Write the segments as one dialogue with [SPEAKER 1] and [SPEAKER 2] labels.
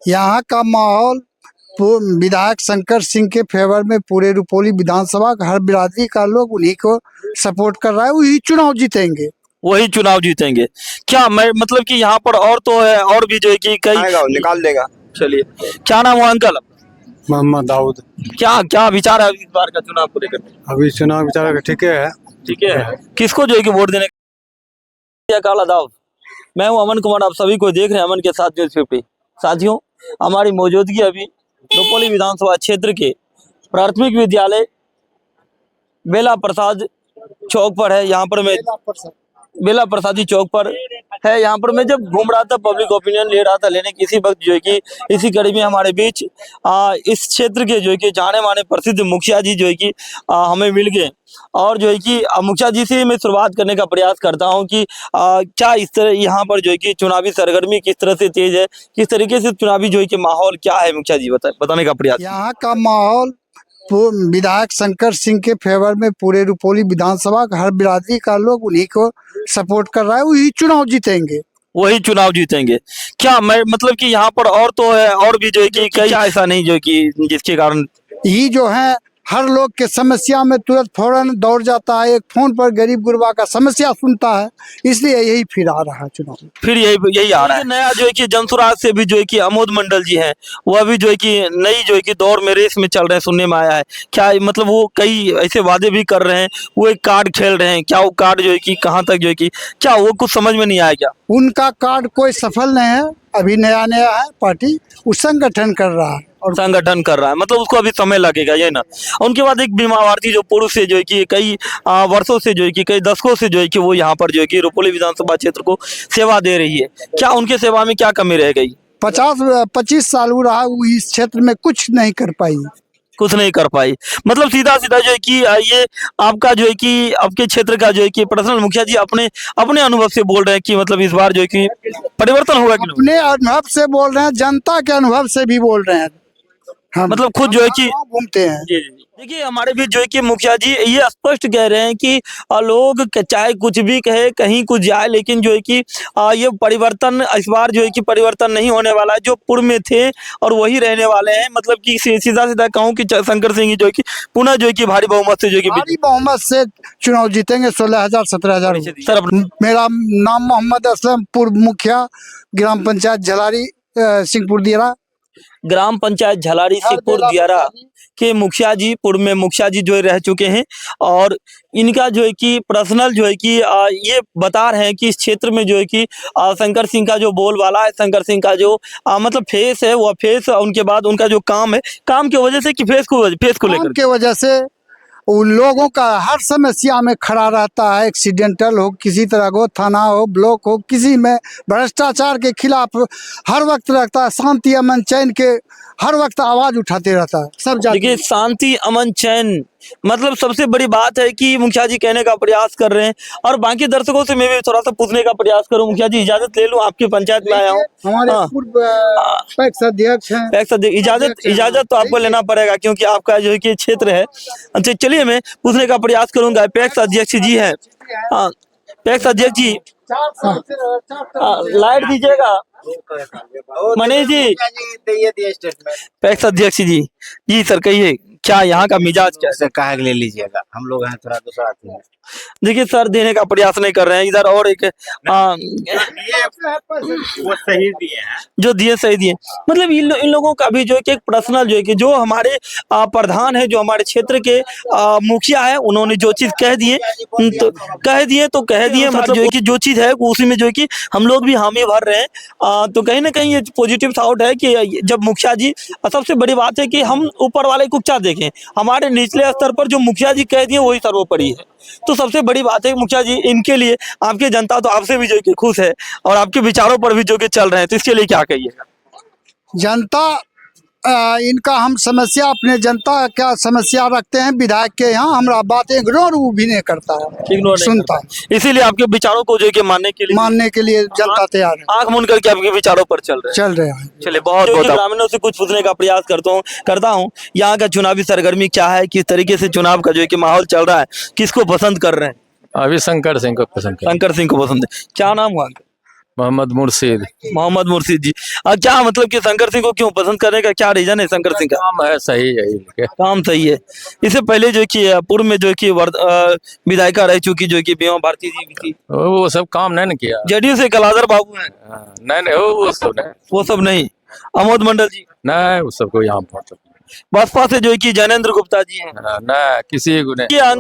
[SPEAKER 1] यहाँ का माहौल विधायक शंकर सिंह के फेवर में पूरे रुपौली विधानसभा का हर बिरादरी का लोग उन्हीं को सपोर्ट कर रहा है, वही चुनाव जीतेंगे।
[SPEAKER 2] वही चुनाव जीतेंगे। क्या मैं मतलब कि यहाँ पर और तो है, और भी जो है कि कई
[SPEAKER 3] आएगा, वो निकाल देगा।
[SPEAKER 2] चलिए, क्या नाम हुआ अंकल?
[SPEAKER 4] मोहम्मद दाऊद।
[SPEAKER 2] क्या क्या विचार है इस बार का चुनाव को लेकर?
[SPEAKER 4] अभी चुनाव विचार ठीक है।
[SPEAKER 2] ठीक है, किसको जो है कि वोट देने का? काला दाऊद। मैं हूं अमन कुमार, आप सभी को देख रहे हैं अमन के साथ न्यूज़ 50। साथियों, हमारी मौजूदगी अभी रुपौली विधानसभा क्षेत्र के प्राथमिक विद्यालय बेला प्रसाद चौक पर है। यहाँ पर मैं बेला प्रसादी चौक पर है। यहाँ पर मैं जब घूम रहा था, पब्लिक ओपिनियन ले रहा था, लेने की इसी वक्त जो है कि इसी कड़ी में हमारे बीच इस क्षेत्र के जो है कि जाने माने प्रसिद्ध मुखिया जी जो है कि हमें मिल गए। और जो है कि मुखिया जी से मैं शुरुआत करने का प्रयास करता हूं कि क्या इस तरह यहाँ पर जो है कि चुनावी सरगर्मी किस तरह से तेज है, किस तरीके से चुनावी जो है कि माहौल क्या है, मुखिया जी बताने का प्रयास।
[SPEAKER 1] यहाँ का माहौल विधायक शंकर सिंह के फेवर में पूरे रुपौली विधानसभा का हर बिरादरी का लोग उन्हीं को सपोर्ट कर रहा है, वही चुनाव जीतेंगे।
[SPEAKER 2] वही चुनाव जीतेंगे। क्या मैं मतलब कि यहाँ पर और तो है, और भी जो है कि कई ऐसा नहीं जो है कि जिसके कारण
[SPEAKER 1] ये जो है हर लोग के समस्या में तुरंत फौरन दौड़ जाता है, एक फोन पर गरीब गुरबा का समस्या सुनता है, इसलिए यही फिर आ रहा है चुनाव।
[SPEAKER 2] फिर यही आ रहा है। नया जो है कि जनसुराज से भी जो है कि अमोद मंडल जी हैं, वह भी जो है कि नई जो है कि दौर में रेस में चल रहे हैं, सुनने में आया है। क्या मतलब वो कई ऐसे वादे भी कर रहे हैं, वो एक कार्ड खेल रहे हैं, क्या वो कार्ड जो है कि कहाँ तक जो है कि क्या वो कुछ समझ में नहीं आया क्या?
[SPEAKER 1] उनका कार्ड कोई सफल नहीं है, अभी नया नया है, पार्टी उस संगठन कर रहा है
[SPEAKER 2] और संगठन कर रहा है, मतलब उसको अभी समय लगेगा, ये ना। उनके बाद एक बीमा भारती जो पूर्व से जो है कि कई वर्षों से जो है कि कई दशकों से जो है कि वो यहाँ पर जो है कि रुपौली विधानसभा क्षेत्र को सेवा दे रही है। क्या उनके सेवा में क्या कमी रह गई?
[SPEAKER 1] 25 साल वो रहा, वो इस क्षेत्र में कुछ नहीं कर पाई,
[SPEAKER 2] कुछ नहीं कर पाई। मतलब सीधा सीधा जो है कि ये आपका जो है कि आपके क्षेत्र का जो है कि पर्सनल मुखिया जी अपने अपने अनुभव से बोल रहे हैं कि मतलब इस बार जो है कि परिवर्तन होगा कि नहीं?
[SPEAKER 1] अपने अनुभव से बोल रहे हैं, जनता के अनुभव से भी बोल रहे हैं। हम
[SPEAKER 2] मतलब खुद जो है कि
[SPEAKER 1] घूमते हैं।
[SPEAKER 2] जी जी। देखिए, हमारे भी जो है कि मुखिया जी ये स्पष्ट कह रहे हैं कि लोग चाहे कुछ भी कहे, कहीं कुछ जाए, लेकिन जो है कि ये परिवर्तन इस बार जो है कि परिवर्तन नहीं होने वाला है। जो पूर्व में थे और वही रहने वाले हैं। मतलब कि सीधा सीधा कहूँ कि शंकर सिंह जो है कि पुनः जो है कि भारी बहुमत से जो है कि
[SPEAKER 1] भारी बहुमत से चुनाव जीतेंगे, 16,000 17,000।
[SPEAKER 2] सर
[SPEAKER 1] मेरा नाम मोहम्मद असलम, पूर्व मुखिया ग्राम पंचायत झलारी सिंहपुर दियारा।
[SPEAKER 2] ग्राम पंचायत झलारी सिंहपुर दियारा के मुखिया जी, पूर्व में मुखिया जी जो रह चुके हैं। और इनका जो है कि पर्सनल जो है कि ये बता रहे हैं कि इस क्षेत्र में जो है कि शंकर सिंह का जो बोलबाला है, शंकर सिंह का जो मतलब फेस है, वो फेस, उनके बाद उनका जो काम है, काम की वजह से कि फेस को लेकर
[SPEAKER 1] के वजह से उन लोगों का हर समस्या में खड़ा रहता है। एक्सीडेंटल हो, किसी तरह को थाना हो, ब्लॉक हो, किसी में भ्रष्टाचार के खिलाफ हर वक्त रहता है। शांति अमन चैन के हर वक्त आवाज उठाते रहता है सब।
[SPEAKER 2] देखिए, शांति अमन चैन मतलब सबसे बड़ी बात है कि मुखिया जी कहने का प्रयास कर रहे हैं। और बाकी दर्शकों से मैं भी थोड़ा सा पूछने का प्रयास करूं। मुखिया जी, इजाजत ले लूं, आपकी पंचायत में आया हूं।
[SPEAKER 1] हमारे पूर्व पैक्स अध्यक्ष हैं।
[SPEAKER 2] इजाजत तो आपको लेना पड़ेगा, क्योंकि आपका जो है कि क्षेत्र है। अच्छा, चलिए मैं पूछने का प्रयास करूंगा। पैक्स अध्यक्ष जी है, पैक्स अध्यक्ष जी, लाइट दीजिएगा मनीष जी। पैक्स अध्यक्ष जी, जी सर कहिए, क्या यहाँ का मिजाज क्या है?
[SPEAKER 3] कहा ले लीजिएगा, हम लोग हैं थोड़ा दूसरा आदमी है।
[SPEAKER 2] देखिए सर, देने का प्रयास नहीं कर रहे हैं इधर। और एक
[SPEAKER 3] वो सही दिए हैं,
[SPEAKER 2] जो दिए सही दिए। मतलब इन लोगों का भी जो है कि एक पर्सनल जो है कि जो हमारे प्रधान है, जो हमारे क्षेत्र के मुखिया है, उन्होंने जो चीज कह दिए तो कह दिए। मतलब जो है कि जो चीज है उसी में जो है कि हम लोग भी हामी भर रहे हैं। तो कहीं ना कहीं ये पॉजिटिव थाउट है कि जब मुखिया जी, सबसे बड़ी बात है कि हम ऊपर वाले को क्या देखें, हमारे निचले स्तर पर जो मुखिया जी कह दिए वही सर्वोपरि है। तो सबसे बड़ी बात है मुखिया जी, इनके लिए आपकी जनता तो आपसे भी जो कि खुश है और आपके विचारों पर भी जो कि चल रहे हैं, तो इसके लिए क्या कहिएगा?
[SPEAKER 1] जनता इनका हम समस्या, अपने जनता क्या समस्या रखते हैं विधायक के यहाँ, हमारा बात इग्नोर वो भी नहीं करता है, सुनता है।
[SPEAKER 2] इसीलिए आपके विचारों को जो कि मानने के लिए
[SPEAKER 1] जनता तैयार है,
[SPEAKER 2] आंख मूंद करके आपके विचारों पर चल रहे
[SPEAKER 1] हैं।
[SPEAKER 2] चलिए, बहुत बहुत ग्रामीणों से कुछ पूछने का प्रयास करता हूँ। यहाँ का चुनावी सरगर्मी क्या है, किस तरीके से चुनाव का जो है कि माहौल चल रहा है, किसको पसंद कर रहे हैं?
[SPEAKER 4] अभी शंकर सिंह को पसंद
[SPEAKER 2] शंकर सिंह को पसंद है। क्या नाम हुआ?
[SPEAKER 5] मोहम्मद मुर्शीद।
[SPEAKER 2] मोहम्मद मुर्शीद जी। क्या मतलब कि शंकर सिंह को क्यों पसंद करने का क्या रीजन है शंकर सिंह का?
[SPEAKER 5] काम है सही है इनके।
[SPEAKER 2] काम सही है। इससे पहले जो कि पूर्व में जो कि विधायिका रह चुकी जो कि बीमा भारती जी भी थी।
[SPEAKER 5] वो सब काम नहीं न किया।
[SPEAKER 2] जेडीयू से कलाधर बाबू हैं।
[SPEAKER 5] हाँ, नहीं वो सब नहीं।
[SPEAKER 2] वो सब नहीं। अमोद मंडल जी।
[SPEAKER 5] नहीं वो सब को यहाँ पर
[SPEAKER 2] बसपा से जो कि जैनेंद्र गुप्ता जी हैं।
[SPEAKER 5] नहीं किसी को नहीं।
[SPEAKER 2] ये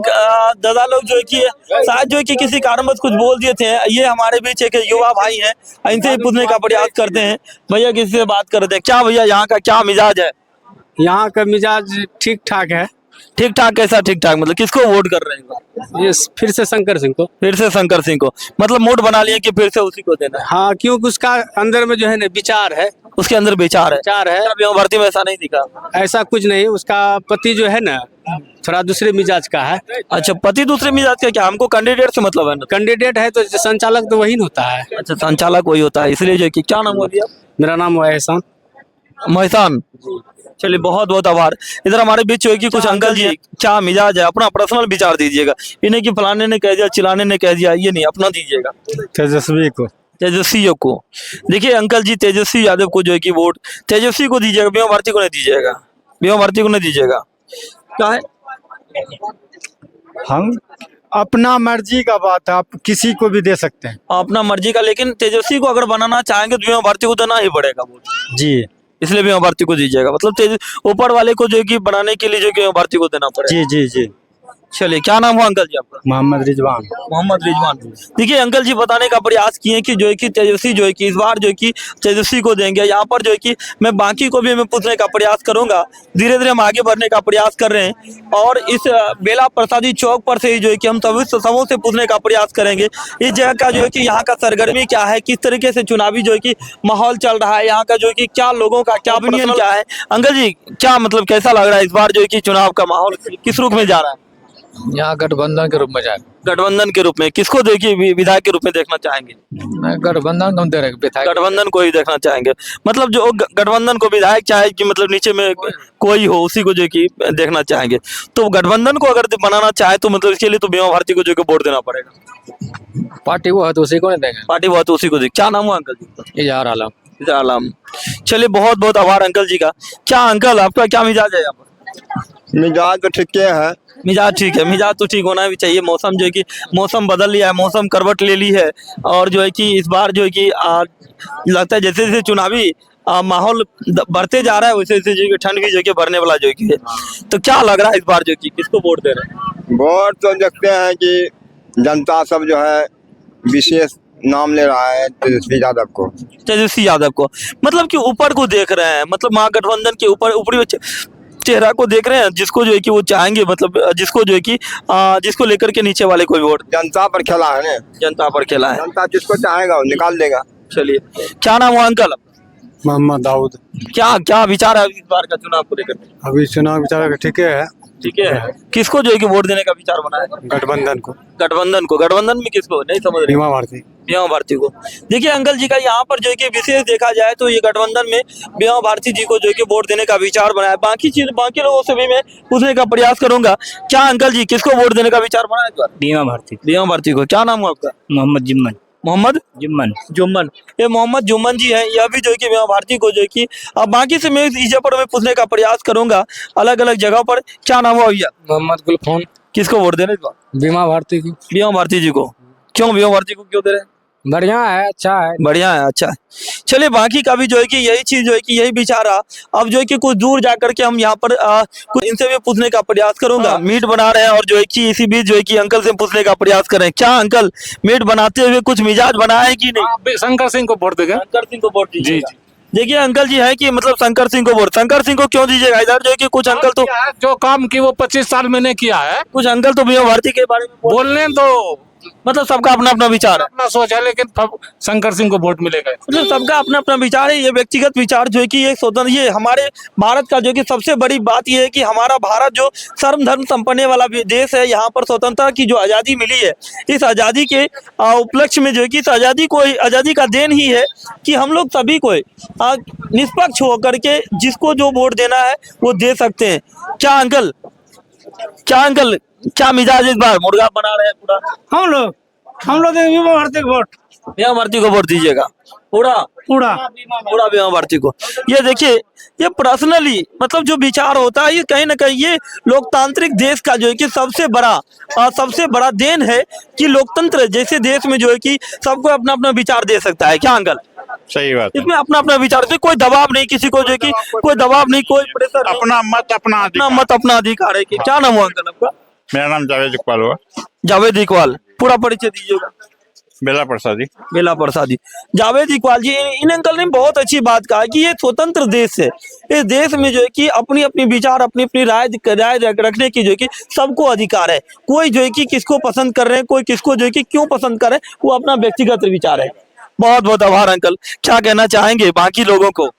[SPEAKER 2] दादा लोग जो है कि शायद जो है कि किसी कारणवश कुछ बोल दिए थे। ये हमारे बीच एक युवा भाई हैं, इनसे ही पूछने का प्रयास करते हैं। भैया किसी से बात करते हैं क्या? भैया यहाँ का क्या मिजाज है?
[SPEAKER 6] यहाँ का मिजाज ठीक ठाक है।
[SPEAKER 2] ठीक ठाक कैसा ठीक ठाक? मतलब किसको वोट कर रहे हैं?
[SPEAKER 6] ये फिर से शंकर सिंह को।
[SPEAKER 2] फिर से शंकर सिंह को, मतलब मूड बना लिए कि फिर से उसी को देना है।
[SPEAKER 6] हाँ, क्योंकि उसका अंदर में जो है ना विचार है।
[SPEAKER 2] उसके अंदर विचार है।
[SPEAKER 6] विचार है।
[SPEAKER 2] बीमा भारती में ऐसा नहीं दिखा।
[SPEAKER 6] ऐसा कुछ नहीं, उसका पति जो है ना थोड़ा दूसरे मिजाज का है।
[SPEAKER 2] अच्छा, पति दूसरे मिजाज का? क्या हमको कैंडिडेट से मतलब है ना?
[SPEAKER 6] कैंडिडेट है तो संचालक तो वही होता है।
[SPEAKER 2] अच्छा, संचालक वही होता है, इसलिए जो है कि क्या नाम हुआ भैया?
[SPEAKER 6] मेरा नाम है एहसान।
[SPEAKER 2] महसान। चलिए बहुत बहुत आभार। इधर हमारे बीच जो है कि कुछ अंकल जी, क्या मिजाज है? अपना पर्सनल विचार दीजिएगा। इन्हें कि फलाने ने कह दिया, चिलाने ने कह दिया, ये नहीं, अपना दीजिएगा।
[SPEAKER 4] तेजस्वी को।
[SPEAKER 2] तेजस्वी को। देखिए अंकल जी, तेजस्वी यादव को जो है कि वोट तेजस्वी को दीजिएगा, बीमा भारती को नहीं दीजिएगा। बीमा भारती को नहीं दीजिएगा। क्या है?
[SPEAKER 4] हम अपना मर्जी का बात है, आप किसी को भी दे सकते हैं।
[SPEAKER 2] अपना मर्जी का, लेकिन तेजस्वी को अगर बनाना चाहेंगे तो बीमा भारती को देना ही पड़ेगा वोट।
[SPEAKER 4] जी
[SPEAKER 2] इसलिए बीमा भारती को दीजिएगा। मतलब तेज ऊपर वाले को जो है कि बनाने के लिए जो कि बीमा भारती को देना पड़ेगा।
[SPEAKER 4] जी जी जी।
[SPEAKER 2] चलिए, क्या नाम हुआ अंकल जी आपका?
[SPEAKER 4] मोहम्मद रिजवान।
[SPEAKER 2] मोहम्मद रिजवान। देखिए अंकल जी बताने का प्रयास किए कि जो है कि तेजस्वी जो है कि इस बार जो है कि तेजस्वी को देंगे। यहाँ पर जो है कि मैं बाकी को भी मैं पूछने का प्रयास करूंगा। धीरे धीरे हम आगे बढ़ने का प्रयास कर रहे हैं और इस बेला प्रसादी चौक पर से ही जो है कि हम सभी सबों से पूछने का प्रयास करेंगे इस जगह का जो है कि यहाँ का सरगर्मी क्या है, किस तरीके से चुनावी जो है कि माहौल चल रहा है, यहाँ का जो है कि क्या लोगों का क्या ओपिनियन क्या है। अंकल जी क्या मतलब कैसा लग रहा है इस बार जो है कि चुनाव का माहौल किस रुख में जा रहा है?
[SPEAKER 5] यहाँ गठबंधन के रूप में जाए।
[SPEAKER 2] गठबंधन के रूप में किसको देखिए विधायक के रूप में देखना चाहेंगे?
[SPEAKER 5] गठबंधन को हम दे रहे हैं।
[SPEAKER 2] गठबंधन को ही देखना चाहेंगे। मतलब जो गठबंधन को विधायक चाहे कि मतलब नीचे में कोई हो उसी को जो कि देखना चाहेंगे। तो गठबंधन को अगर बनाना चाहे तो मतलब इसके लिए तो बीमा भारती को जो कि वोट देना पड़ेगा।
[SPEAKER 5] पार्टी वो है तो उसी को नहीं देंगे।
[SPEAKER 2] पार्टी वो है तो उसी को देख। क्या नाम हुआ अंकल जी?
[SPEAKER 5] इजहार आलम।
[SPEAKER 2] इजहार आलम। चलिए बहुत बहुत आभार अंकल जी का। क्या अंकल आपका क्या मिजाज है यहाँ पर?
[SPEAKER 3] मिजाज तो ठीक है।
[SPEAKER 2] मिजाज ठीक है। मिजाज तो ठीक होना भी चाहिए। मौसम जो है कि मौसम बदल लिया है, मौसम करवट ले ली है और जो है कि इस बार जो है कि लगता है जैसे जैसे चुनावी माहौल बढ़ते जा रहा है वैसे वैसे जो है ठंड भी जो है कि बढ़ने वाला जो है कि। तो क्या लग रहा है इस बार जो है कि किसको वोट दे रहे हैं?
[SPEAKER 3] वोट तो देखते हैं कि जनता सब जो है विशेष नाम ले रहा है तेजस्वी यादव को।
[SPEAKER 2] तेजस्वी यादव को मतलब कि ऊपर को देख रहे हैं, मतलब महागठबंधन के ऊपर ऊपरी चेहरा को देख रहे हैं जिसको जो है कि वो चाहेंगे, मतलब जिसको जो है कि जिसको लेकर के नीचे वाले कोई वोट।
[SPEAKER 3] जनता पर खेला है ना।
[SPEAKER 2] जनता पर खेला है।
[SPEAKER 3] जनता जिसको चाहेगा वो निकाल देगा।
[SPEAKER 2] चलिए, क्या नाम हुआ अंकल?
[SPEAKER 4] मोहम्मद दाऊद।
[SPEAKER 2] क्या क्या विचार है इस बार का चुनाव को लेकर?
[SPEAKER 4] अभी चुनाव विचार ठीक है।
[SPEAKER 2] ठीक है। किसको जो है कि वोट देने का विचार बना है?
[SPEAKER 4] गठबंधन को।
[SPEAKER 2] गठबंधन को। गठबंधन में किसको नहीं समझ रहे?
[SPEAKER 4] बीमा भारती।
[SPEAKER 2] बीमा भारती को। देखिए अंकल जी का यहाँ पर जो है कि विशेष देखा जाए तो ये गठबंधन में बीमा भारती जी को जो है कि वोट देने का विचार बनाया। बाकी लोगों से भी मैं पूछने का प्रयास करूंगा। क्या अंकल जी किसको वोट देने का विचार बना है इस बार?
[SPEAKER 6] बीमा भारती।
[SPEAKER 2] बीमा भारती को। क्या नाम हुआ आपका?
[SPEAKER 6] मोहम्मद जिम्मन।
[SPEAKER 2] मोहम्मद
[SPEAKER 6] जिम्मन।
[SPEAKER 2] जुम्मन। ये मोहम्मद जुम्मन जी हैं। यह भी जो है कि बीमा भारती को जो है कि बाकी से मैं इस जगह पर मैं पूछने का प्रयास करूंगा अलग अलग जगह पर। क्या नाम हुआ भैया?
[SPEAKER 5] मोहम्मद गुलफोन।
[SPEAKER 2] किसको वोट देने इस बार?
[SPEAKER 5] बीमा भारती की।
[SPEAKER 2] बीमा भारती जी को। क्यों बीमा भारती को क्यों दे रहे हैं?
[SPEAKER 5] बढ़िया है, अच्छा है।
[SPEAKER 2] बढ़िया है, अच्छा है। चलिए बाकी का भी जो है कि यही चीज जो है कि यही विचार रहा। अब जो है कि कुछ दूर जाकर के हम यहाँ पर कुछ इनसे भी पूछने का प्रयास करूंगा। मीट बना रहे हैं और जो है कि इसी बीच जो है कि अंकल से पूछने का प्रयास करें। क्या अंकल मीट बनाते हुए कुछ मिजाज बना है कि नहीं?
[SPEAKER 5] शंकर सिंह को वोट देगा।
[SPEAKER 2] शंकर सिंह को वोट दीजिए।
[SPEAKER 5] जी।
[SPEAKER 2] देखिए अंकल जी है कि मतलब शंकर सिंह को वोट। शंकर सिंह को क्यों दीजिएगा? इधर जो है कि कुछ अंकल तो
[SPEAKER 5] जो काम की वो 25 साल में नहीं किया है।
[SPEAKER 2] कुछ अंकल तो बीमा भारती के बारे में
[SPEAKER 5] बोलने तो
[SPEAKER 2] मतलब सबका अपना अपना विचार है,
[SPEAKER 5] अपना सोच है, लेकिन शंकर सिंह को वोट मिलेगा।
[SPEAKER 2] मतलब सबका अपना अपना विचार है। ये व्यक्तिगत विचार जो है कि ये स्वतंत्र, ये हमारे भारत का जो कि सबसे बड़ी बात ये है कि हमारा भारत जो सर्व धर्म संपन्न वाला देश है। यहाँ पर स्वतंत्रता की जो आज़ादी मिली है, इस आज़ादी के उपलक्ष्य में जो है कि इस आज़ादी का देन ही है कि हम लोग सभी को निष्पक्ष होकर के जिसको जो वोट देना है वो दे सकते हैं। क्या अंकल क्या मिजाज इस बार? मुर्गा बना रहे हैं पूरा।
[SPEAKER 6] हम लोग बीमा भारती को वोट।
[SPEAKER 2] बीमा भारती को वोट दीजिएगा पूरा
[SPEAKER 4] पूरा
[SPEAKER 2] पूरा बीमा भारती को। ये देखिए, ये पर्सनली मतलब जो विचार होता है, ये कहीं ना कहीं ये लोकतांत्रिक देश का जो है कि सबसे बड़ा देन है कि लोकतंत्र जैसे देश में जो है कि सबको अपना अपना विचार दे सकता है। क्या अंकल?
[SPEAKER 7] सही बात है।
[SPEAKER 2] इसमें अपना अपना विचार, इसमें कोई दबाव नहीं किसी को, जो है कि कोई दबाव नहीं, कोई प्रेशर नहीं,
[SPEAKER 7] अपना मत अपना
[SPEAKER 2] अपना
[SPEAKER 7] अधिकार।
[SPEAKER 2] मत अपना अधिकार है। कि क्या नाम हुआ अंकल आपका?
[SPEAKER 7] मेरा नाम जावेद इकबाल हुआ,
[SPEAKER 2] जावेद इकबाल, पूरा परिचय दीजिएगा।
[SPEAKER 7] बेला प्रसादी।
[SPEAKER 2] बेला प्रसादी। जावेद इकबाल जी, इन अंकल ने बहुत अच्छी बात कहा कि ये स्वतंत्र देश है। इस देश में जो है कि अपनी अपनी विचार, अपनी अपनी राय रखने की जो है कि सबको अधिकार है। कोई जो है कि किसको पसंद कर रहे हैं, कोई किसको जो है कि क्यों पसंद कर रहे हैं, वो अपना व्यक्तिगत विचार है। बहुत बहुत आभार अंकल। क्या कहना चाहेंगे बाकी लोगों को?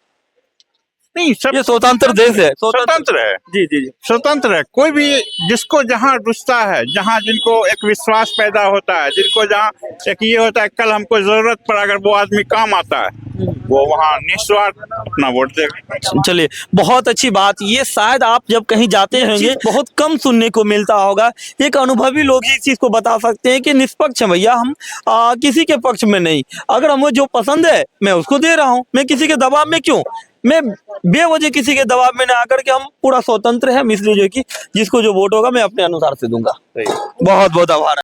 [SPEAKER 7] नहीं, सब
[SPEAKER 2] ये स्वतंत्र देश है।
[SPEAKER 7] स्वतंत्र है,
[SPEAKER 2] जी जी जी।
[SPEAKER 7] स्वतंत्र है। कोई भी जिसको जहाँ रुचता है, जहाँ जिनको एक विश्वास पैदा होता है, जिनको जहाँ एक ये होता है कल हमको जरूरत पड़ा अगर वो आदमी काम आता है, वो वहाँ निस्वार्थ अपना वोट देगा।
[SPEAKER 2] चलिए, बहुत अच्छी बात। ये शायद आप जब कहीं जाते होंगे बहुत कम सुनने को मिलता होगा। एक अनुभवी लोग ही इस चीज को बता सकते हैं कि निष्पक्ष है भैया, हम किसी के पक्ष में नहीं। अगर हमें जो पसंद है मैं उसको दे रहा हूँ, मैं किसी के दबाव में क्यों, मैं बेवजह किसी के दबाव में ना आकर के, हम पूरा स्वतंत्र है। इसलिए जो है कि जिसको जो वोट होगा मैं अपने अनुसार से दूंगा। बहुत बहुत आभार।